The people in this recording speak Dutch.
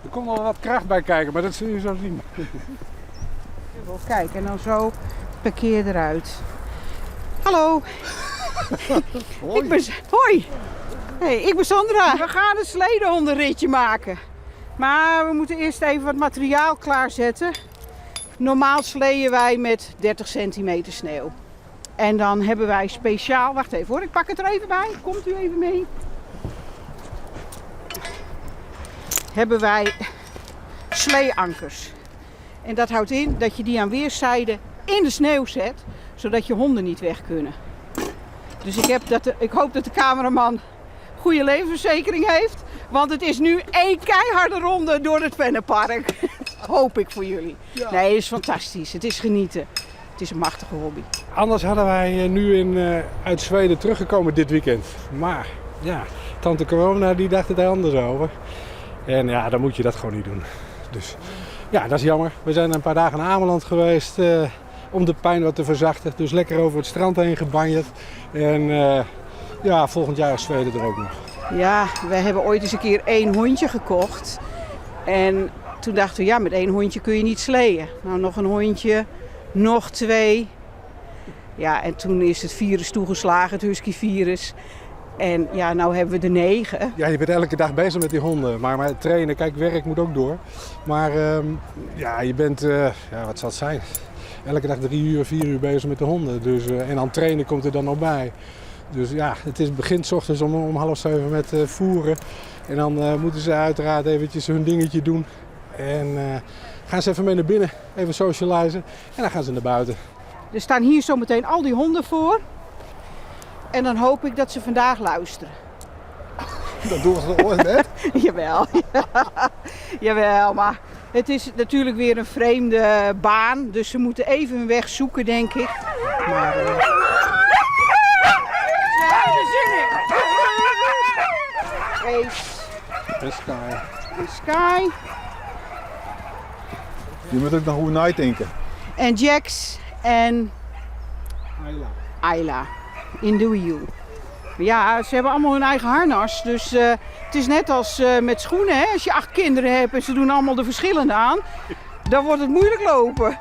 Er komt nog wat kracht bij kijken, maar dat zul je zo zien. Kijk, en dan zo parkeer eruit. Hallo. Hoi. Hoi. Hey, ik ben Sandra. We gaan een sledehondenritje maken. Maar we moeten eerst even wat materiaal klaarzetten. Normaal sleeën wij met 30 centimeter sneeuw. En dan hebben wij speciaal... Wacht even hoor, ik pak het er even bij. Komt u even mee. Hebben wij sleeankers. En dat houdt in dat je die aan weerszijden in de sneeuw zet, zodat je honden niet weg kunnen. Dus ik hoop dat de cameraman goede levensverzekering heeft, want het is nu één keiharde ronde door het Vennepark. Hoop ik voor jullie. Ja. Nee, het is fantastisch. Het is genieten. Het is een machtige hobby. Anders hadden wij nu uit Zweden teruggekomen dit weekend. Maar ja, tante corona die dacht er anders over. En ja, dan moet je dat gewoon niet doen. Dus ja, dat is jammer. We zijn een paar dagen naar Ameland geweest om de pijn wat te verzachten. Dus lekker over het strand heen gebanjerd. En ja, volgend jaar is Zweden er ook nog. Ja, we hebben ooit eens een keer 1 hondje gekocht. En toen dachten we, ja, met 1 hondje kun je niet sleeën. Nou, nog een hondje, nog 2. Ja, en toen is het virus toegeslagen, het husky-virus. En ja, nou hebben we er 9. Ja, je bent elke dag bezig met die honden. Maar trainen, kijk, werk moet ook door. Maar ja, je bent, ja, wat zal het zijn? Elke dag 3 uur, 4 uur bezig met de honden. Dus, en aan trainen komt er dan nog bij. Dus ja, het begint 's ochtends om 6:30 met voeren. En dan moeten ze uiteraard eventjes hun dingetje doen. En gaan ze even mee naar binnen, even socializen. En dan gaan ze naar buiten. Er staan hier zometeen al die honden voor. En dan hoop ik dat ze vandaag luisteren. Dat doen ze ooit net? Jawel, jawel, maar het is natuurlijk weer een vreemde baan. Dus ze moeten even hun weg zoeken, denk ik. Maar ze hebben er zin in. Ace. En Sky. En Sky. Je moet ook nog hoe night denken. En Jax en Ayla. In de Wii U. Ja, ze hebben allemaal hun eigen harnas. Dus het is net als met schoenen. Hè? Als je 8 kinderen hebt en ze doen allemaal de verschillende aan. Dan wordt het moeilijk lopen.